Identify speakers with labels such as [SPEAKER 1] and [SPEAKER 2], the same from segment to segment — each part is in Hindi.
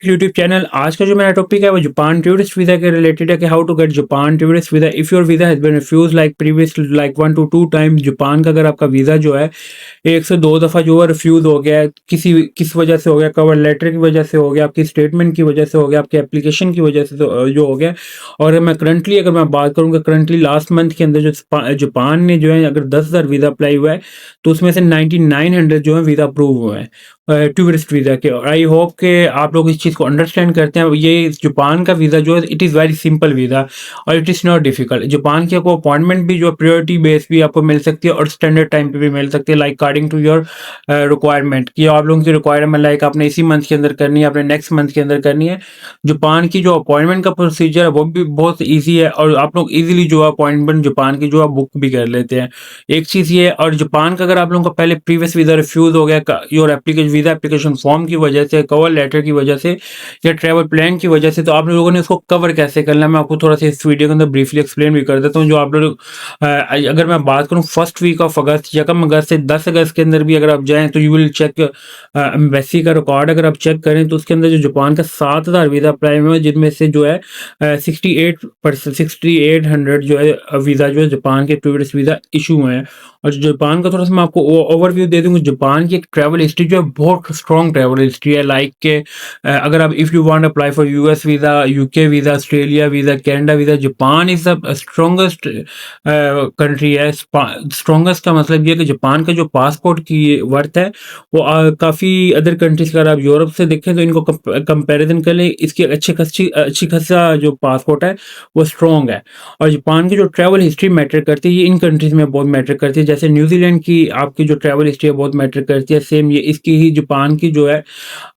[SPEAKER 1] YouTube channel. आज का जो मेरा टॉपिक है वो जापान टूरिस्ट वीज़ा के रिलेटेड है कि how to get Japan tourist visa if your visa has been refused like previous like 1 to 2 times. Japan का अगर आपका वीज़ा जो है 1 से 2 दफ़ा जो है रिफ्यूज़ हो गया है, किस वजह से हो गया, कवर लेटर की वजह से हो गया, आपकी स्टेटमेंट की वजह से हो गया, आपकी एप्लीकेशन की वजह से जो हो गया। और अगर मैं बात करूँगा करंटली लास्ट मंथ के अंदर जो जापान ने जो है अगर 10,000 वीज़ा अप्लाई हुआ है तो उसमें से 9900 जो है वीज़ा अप्रूव हुए हैं टूरिस्ट वीज़ा के। और आई होप कि आप लोग इस चीज़ को अंडरस्टैंड करते हैं। ये जापान का वीज़ा जो है it is very simple visa और it is not difficult. Japan की आपको अपॉइंटमेंट भी जो है प्रायोरिटी बेस भी आपको मिल सकती है और स्टैंडर्ड टाइम पे भी मिल सकती है, like according to your requirement कि आप लोगों की रिक्वायरमेंट लाइक आपने इसी मंथ के अंदर करनी है, आपने नेक्स्ट मंथ के अंदर करनी है। जापान की जो अपॉइंटमेंट का प्रोसीजर है वो भी बहुत ईजी है और आप लोग ईजिली जो है अपॉइंटमेंट जापान की जो है बुक भी कर लेते हैं। एक चीज़ ये है, और जापान का अगर आप लोगों का पहले प्रीवियस वीज़ा रिफ्यूज़ हो गया your application visa application form की वजह से, कवर लेटर की वजह से या ट्रैवल प्लान की वजह से, तो आप लोगों ने उसको कवर कैसे करना है मैं आपको थोड़ा सा इस वीडियो के अंदर ब्रीफली एक्सप्लेन भी कर देता हूँ। जो आप लोग अगर मैं बात करूँ फर्स्ट वीक ऑफ अगस्त, यकम अगस्त से 10 अगस्त के अंदर भी अगर आप जाएँ तो यू विल चेक एम्बेसी का रिकॉर्ड अगर आप चेक करें तो उसके अंदर जो जापान का 7,000 वीज़ा अप्लाई हुए हैं जिनमें से जो है 6800 जो है वीज़ा जो है जापान के टूरिस्ट वीज़ा इशू हुए हैं। और जापान का थोड़ा सा मैं आपको ओवरव्यू दे दूंगा। जापान की एक ट्रैवल हिस्ट्री जो है बहुत स्ट्रॉन्ग ट्रैवल हिस्ट्री है, लाइक के अगर आप if you want apply for US visa, UK visa, Australia visa, Canada visa, Japan is the strongest country है। स्ट्रॉन्गेस्ट का मतलब ये है कि जापान का जो पासपोर्ट की वर्थ है वो काफ़ी अदर कंट्रीज का, अगर आप यूरोप से देखें तो इनको कंपैरिजन कर लें, इसकी अच्छी खासा जो पासपोर्ट है वो स्ट्रॉन्ग है। और जापान की जो ट्रैवल हिस्ट्री मैटर करती है ये इन कंट्रीज़ में बहुत मैटर करती है। जैसे न्यूजीलैंड की आपकी जो ट्रैवल हिस्ट्री है बहुत मैटर करती है, सेम ये इसकी ही जापान की जो है।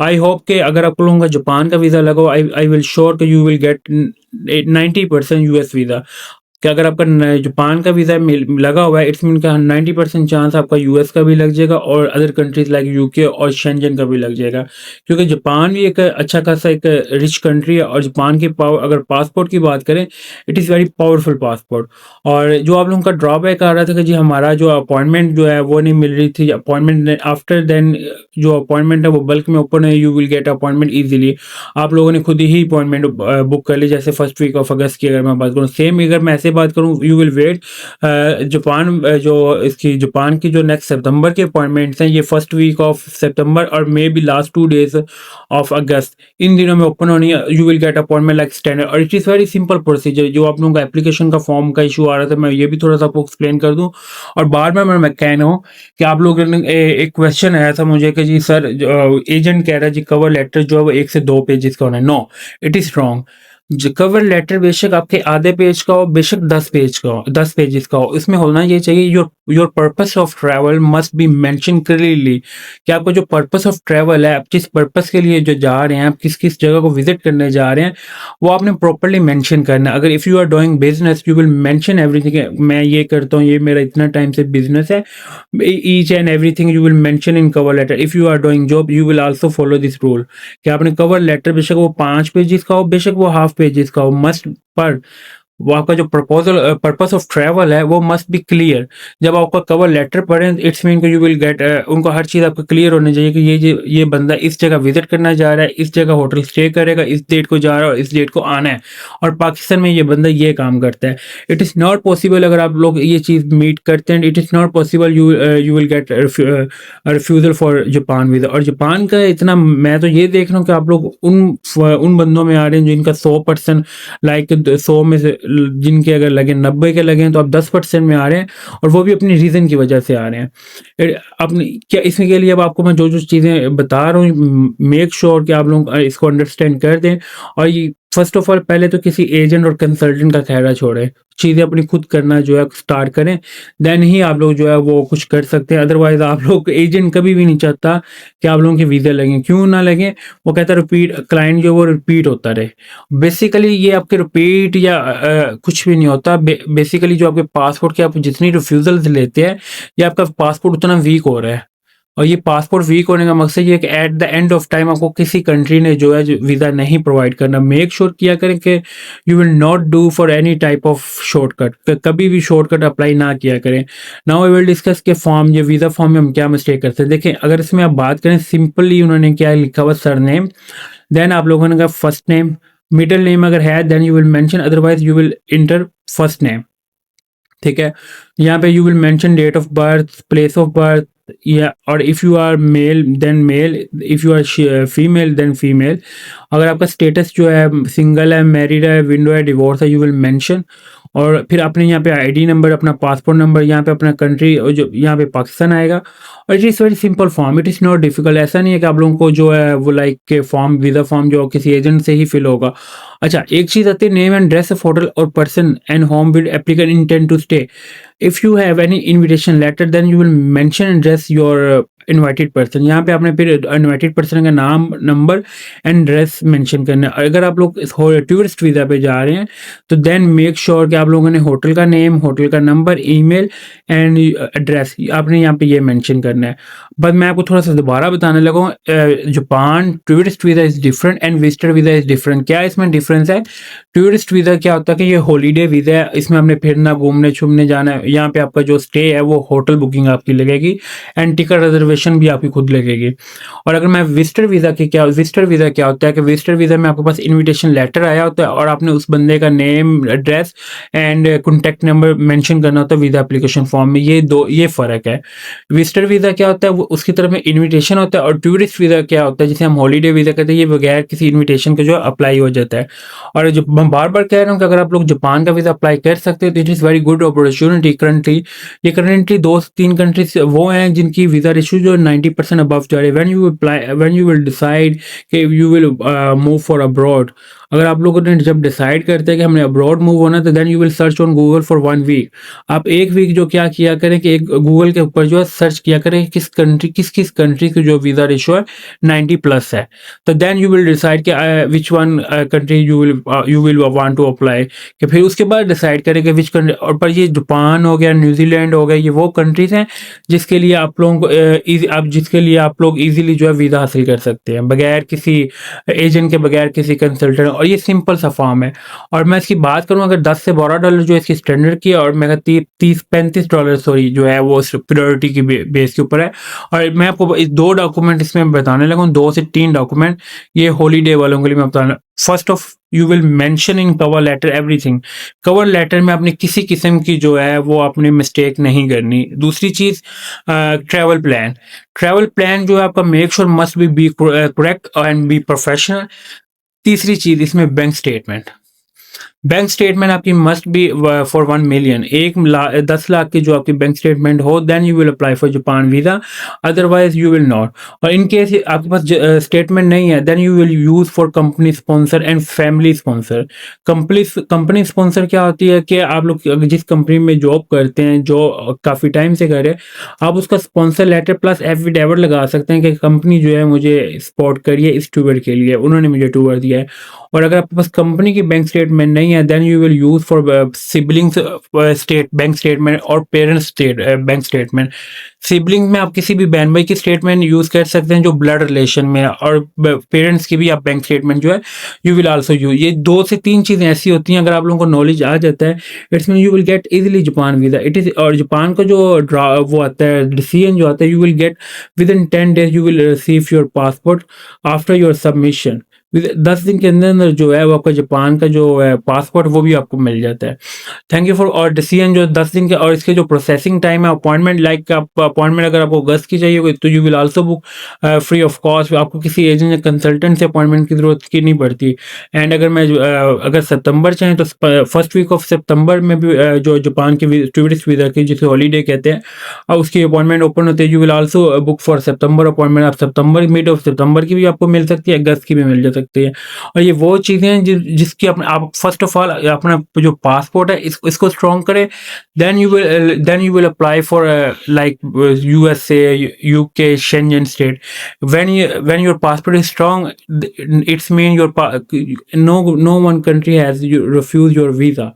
[SPEAKER 1] आई होप कि अगर आप लोगों का जापान का वीज़ा लगा आई विल श्योर कि you will gate 90% US visa. कि अगर आपका जापान का वीज़ा लगा हुआ है इट्स मीन का 90% चांस आपका यूएस का भी लग जाएगा और अदर कंट्रीज लाइक यूके और शेंजन का भी लग जाएगा, क्योंकि जापान भी एक अच्छा खासा एक रिच कंट्री है। और जापान की अगर पासपोर्ट की बात करें it is very powerful passport. और जो आप लोगों का ड्रॉबैक आ रहा था कि जी हमारा जो अपॉइंटमेंट जो है वो नहीं मिल रही थी, अपॉइंटमेंट आफ्टर देन जो अपॉइंटमेंट है वो बल्क में ओपन है, you will get appointment easily. आप लोगों ने खुद ही अपॉइंटमेंट बुक कर ली, जैसे फर्स्ट वीक ऑफ अगस्त की अगर मैं बात करूँ। सेम अगर मैं ऐसे बात करूँ यू विल वेट जापान जो इसकी जापान की जो नेक्स्ट सितंबर के अपॉइंटमेंट्स हैं ये फर्स्ट वीक ऑफ सितंबर और may be last 2 days of अगस्त, इन दिनों में ओपन होनी है। You will get appointment like standard और it is very simple procedure. जो आप लोगों का एप्लीकेशन का फॉर्म का इशू आ रहा था मैं ये भी थोड़ा सा आपको एक्सप्लेन कर दूँ। और बाद में मैं कह रहा हूँ कि आप लोगों ने एक क्वेश्चन आया था मुझे कि जी सर एजेंट कह रहा है जी कवर लेटर जो है वो 1 से 2 पेजेस का होना है। No, it is wrong. Cover letter बेशक आपके आधे पेज का हो, बेशक 10 पेज का हो, 10 पेजेस का हो, इसमें होना ये चाहिए your purpose of travel must be mention clearly कि आपका जो पर्पस ऑफ ट्रैवल है, आप किस पर्पस के लिए जो जा रहे हैं, आप किस किस जगह को विजिट करने जा रहे हैं वो आपने प्रॉपरली मेंशन करना है। अगर if you are doing business you will mention everything, मैं ये करता हूँ, ये मेरा इतना टाइम से बिजनेस है, each and everything you will mention in cover letter. If you are doing job you will also follow this rule कि आपने कवर लेटर बेशक वो 5 पेजेस का हो, बेशक वो हाफ पेजेस का हो, मस्ट पर वो आपका जो पर्पस ऑफ ट्रैवल है वो मस्ट बी क्लियर। जब आपका कवर लेटर पढ़ें इट्स मीन कि यू विल गेट उनको हर चीज़ आपको क्लियर होनी चाहिए कि ये बंदा इस जगह विजिट करना जा रहा है, इस जगह होटल स्टे करेगा, इस डेट को जा रहा है और इस डेट को आना है और पाकिस्तान में ये बंदा ये काम करता है। इट इज़ नॉट पॉसिबल अगर आप लोग ये चीज़ मीट करते हैं, it is not possible you will gate refusal for Japan visa. और जापान का इतना मैं तो ये देख रहा हूँ कि आप लोग उन बंदों में आ रहे हैं जिनका 100% लाइक 100 में से जिनके अगर लगे 90 के लगे हैं तो आप 10% में आ रहे हैं और वो भी अपनी रीज़न की वजह से आ रहे हैं। अपनी क्या इसमें के लिए अब आपको मैं जो चीज़ें बता रहा हूँ मेक श्योर कि आप लोग इसको अंडरस्टैंड कर दें। और ये फर्स्ट ऑफ ऑल पहले तो किसी एजेंट और कंसल्टेंट का खैरा छोड़ें, चीज़ें अपनी खुद करना जो है स्टार्ट करें, देन ही आप लोग जो है वो कुछ कर सकते हैं। अदरवाइज आप लोग एजेंट कभी भी नहीं चाहता कि आप लोगों के वीज़ा लगें, क्यों ना लगें, वो कहता है रिपीट क्लाइंट जो वो रिपीट होता रहे। बेसिकली ये आपके रिपीट या कुछ भी नहीं होता। बेसिकली जो आपके पासपोर्ट के आप जितनी रिफ्यूजल्स लेते हैं ये आपका पासपोर्ट उतना वीक हो रहा है। और ये पासपोर्ट वीक होने का मकसद ये है कि at the end of time आपको किसी कंट्री ने जो है वीज़ा नहीं प्रोवाइड करना। मेक श्योर किया करें कि you will not do for any type of shortcut, कभी भी शॉर्टकट अप्लाई ना किया करें। नाउ आई विल डिस्कस के फॉर्म, ये वीज़ा फॉर्म में हम क्या मिस्टेक करते हैं। देखें अगर इसमें आप बात करें सिंपली उन्होंने क्या लिखा हुआ सरनेम, देन आप लोगों ने का फर्स्ट नेम, मिडिल नेम अगर है then you will mention, otherwise you will enter first name. ठीक है, यहाँ पे you will mention date of birth, place of birth, या और if you are male then male, if you are female then female. अगर आपका स्टेटस जो है सिंगल है, मैरिड है, विंडो है, डिवोर्स है, यू विल मेंशन। और फिर अपने यहाँ पे आईडी नंबर, अपना पासपोर्ट नंबर, यहाँ पे अपना कंट्री, और जो यहाँ पे पाकिस्तान आएगा। और it is very simple form, it is not difficult. ऐसा नहीं है कि आप लोगों को जो है वो लाइक फॉर्म, वीज़ा फॉर्म जो किसी एजेंट से ही फिल होगा। अच्छा, एक चीज़ आती है, name and address of hotel और person and home with applicant intent to stay. If you have any invitation letter then you will mention and address your invited person. यहाँ पे आपने फिर इनवाइटेड पर्सन का नाम, नंबर एंड ड्रेस मेंशन करना है। अगर आप लोग टूरिस्ट वीज़ा पे जा रहे हैं तो देन मेक श्योर कि आप लोगों ने होटल का नेम, होटल का नंबर, ईमेल एंड एड्रेस आपने यहाँ पे ये मेंशन करना है। बस मैं आपको थोड़ा सा दोबारा बताने लगा हूँ, Japan tourist visa is different and visitor visa is different. क्या इसमें डिफरेंस है? टूरिस्ट वीज़ा क्या होता है कि ये हॉलीडे वीज़ा है, इसमें आपने फिरना, घूमने छूमने जाना है। यहाँ पे आपका जो स्टे है वो होटल बुकिंग आपकी लगेगी एंड टिकट रिजर्वेशन भी आपकी खुद लगेगी। और अगर मैं विजिटर वीज़ा की क्या, विजिटर वीज़ा क्या होता है कि विजिटर वीज़ा में आपके पास इनविटेशन लेटर आया होता है और आपने उस बंदे का name, address and contact number mention करना होता है वीज़ा एप्लीकेशन फॉर्म में। ये फ़र्क है। विजिटर वीज़ा क्या होता है, वो उसकी तरफ में इनविटेशन होता है, और टूरिस्ट वीज़ा क्या होता है जिसे हम हॉलीडे वीज़ा कहते हैं, ये बगैर किसी इनविटेशन के जो अप्लाई हो जाता है। और जो मैं बार बार कह रहा हूँ कि अगर आप लोग जापान का वीज़ा अप्लाई कर सकते हैं तो it is very good opportunity currently. ये करंटली 2 से 3 कंट्रीज वो हैं जिनकी वीज़ा रेशियो जो 90% अबव जा रही है। व्हेन यू विल डिसाइड कि you will move for abroad, अगर आप लोगों ने जब डिसाइड करते हैं कि हमने अब्रॉड मूव होना है तो then you will search on Google for 1 week. आप 1 वीक जो क्या किया करें कि एक गूगल के ऊपर जो है सर्च किया करें कि किस किस कंट्री की जो वीज़ा रेशियो है 90+ है। तो देन यू विल डिसाइड कि which one country you will want to apply, कि फिर उसके बाद डिसाइड करें कि विच कंट्री। और पर ये जापान हो गया, न्यूजीलैंड हो गया, ये वो कंट्रीज हैं जिसके लिए आप लोगों को जिसके लिए आप लोग इजीली जो है वीज़ा हासिल कर सकते हैं बगैर किसी एजेंट के, बगैर किसी कंसल्टेंट। और ये सिंपल सा फॉर्म है। और मैं इसकी बात करूँ, अगर $10 से $12 जो इसकी स्टैंडर्ड की है, और मैं $30-35 सॉरी जो है वो प्रायोरिटी की बेस के ऊपर है। और मैं आपको 2 डॉक्यूमेंट इसमें बताने लगा हूँ, 2 से 3 डॉक्यूमेंट ये हॉलीडे वालों के लिए मैं बताना। First of you will mention in cover letter everything. Cover letter में अपनी किसी किस्म की जो है वो अपनी मिस्टेक नहीं करनी। दूसरी चीज़, ट्रैवल प्लान। ट्रैवल प्लान जो है आपका make sure must be correct and be professional. तीसरी चीज़ इसमें बैंक स्टेटमेंट। बैंक स्टेटमेंट आपकी must be for 1 million, 10 lakh की जो आपकी बैंक स्टेटमेंट हो, then you will apply for Japan visa, otherwise you will not. और इन केस आपके पास स्टेटमेंट नहीं है then you will use for company sponsor and family sponsor. Company sponsor क्या होती है कि आप लोग जिस कंपनी में जॉब करते हैं, जो काफ़ी टाइम से कर रहे हैं, आप उसका स्पॉन्सर लेटर प्लस एफिडेविट लगा सकते हैं कि कंपनी जो है मुझे सपोर्ट करिए इस टूर के लिए, उन्होंने मुझे टूर दिया है। और अगर आपके पास कंपनी की बैंक स्टेटमेंट नहीं है then you will use for siblings state bank statement और पेरेंट्स बैंक स्टेटमेंट। सिबलिंग में आप किसी भी बहन भाई की स्टेटमेंट यूज कर सकते हैं जो ब्लड रिलेशन में है, और पेरेंट्स की भी आप बैंक स्टेटमेंट जो है यू विल आल्सो यूज। ये 2 से 3 चीज़ें ऐसी होती हैं, अगर आप लोगों को नॉलेज आ जाता है it's mean you will gate easily Japan visa. It is, और जापान का जो वो आता है डिसीजन जो आता है, you will gate with in 10 days you will receive your passport after your submission. 10 दिन के अंदर अंदर जो है वो आपका जापान का जो है पासपोर्ट वो भी आपको मिल जाता है। Thank you for. और डिसीजन जो 10 दिन के, और इसके जो प्रोसेसिंग टाइम है, अपॉइंटमेंट लाइक आप अपॉइंटमेंट अगर आपको अगस्त की चाहिए तो you will also book free of cost. आपको किसी एजेंट या कंसल्टेंट से अपॉइंटमेंट की जरूरत की नहीं पड़ती। एंड अगर मैं अगर सितंबर चाहें तो फर्स्ट वीक ऑफ सितंबर में भी जो जापान की टूरिस्ट वीज़ा की जिसे हॉलीडे कहते हैं, और उसकी अपॉइंटमेंट ओपन होती है, you will also book for September appointment. आप सितंबर, मिड ऑफ सितंबर की भी आपको मिल सकती है, अगस्त की भी मिल जा सकती है। और ये वो चीज़ें हैं जिसकी आप फर्स्ट ऑफ ऑल अपना जो पासपोर्ट है इसको स्ट्रॉन्ग करें, then you will apply for like USA, UK, Schengen state. When your passport is strong, it's mean no one country has refused your visa.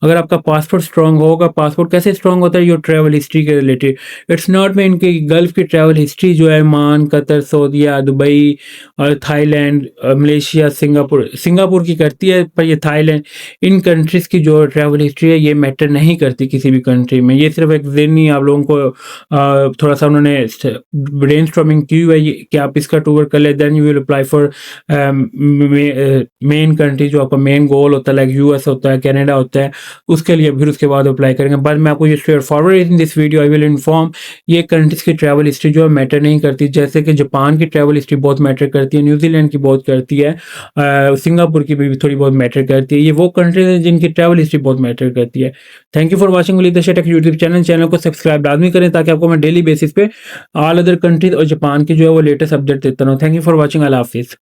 [SPEAKER 1] अगर आपका पासपोर्ट स्ट्रॉन्ग होगा, पासपोर्ट कैसे स्ट्रॉन्ग होता है? योर ट्रैवल हिस्ट्री के रिलेटेड। इट्स नॉट मीन कि गल्फ की ट्रैवल हिस्ट्री जो है ओमान, कतर, सऊदीया, दुबई और थाईलैंड, मलेशिया, सिंगापुर की करती है, पर ये थाईलैंड, इन कंट्रीज़ की जो ट्रैवल हिस्ट्री है ये मैटर नहीं करती किसी भी कंट्री में। ये सिर्फ एक ज़हनी आप लोगों को थोड़ा-सा उन्होंने ब्रेनस्टॉर्मिंग की हुई है कि आप इसका टूर कर लें, then you will apply for main country जो आपका मेन गोल होता है, लाइक यूएस होता है, कनाडा होता है, उसके लिए फिर उसके बाद अप्लाई करेंगे। बट मैं आपको ये straight forward in this video I will inform, ये कंट्रीज़ की ट्रैवल हिस्ट्री जो है मैटर नहीं करती। जैसे कि जापान की ट्रैवल हिस्ट्री बहुत मैटर करती है, न्यूजीलैंड की बहुत करती है, सिंगापुर की भी थोड़ी बहुत मैटर करती है। ये वो कंट्रीज हैं जिनकी ट्रैवल हिस्ट्री बहुत मैटर करती है। Thank you for watching Wali the tech YouTube channel को सब्सक्राइब लाजमी करें ताकि आपको मैं डेली बेसिस पे ऑल अदर कंट्रीज और जापान की जो है वो लेटेस्ट अपडेट देता रहूँ। Thank you for watching. अल्लाह हाफिज़।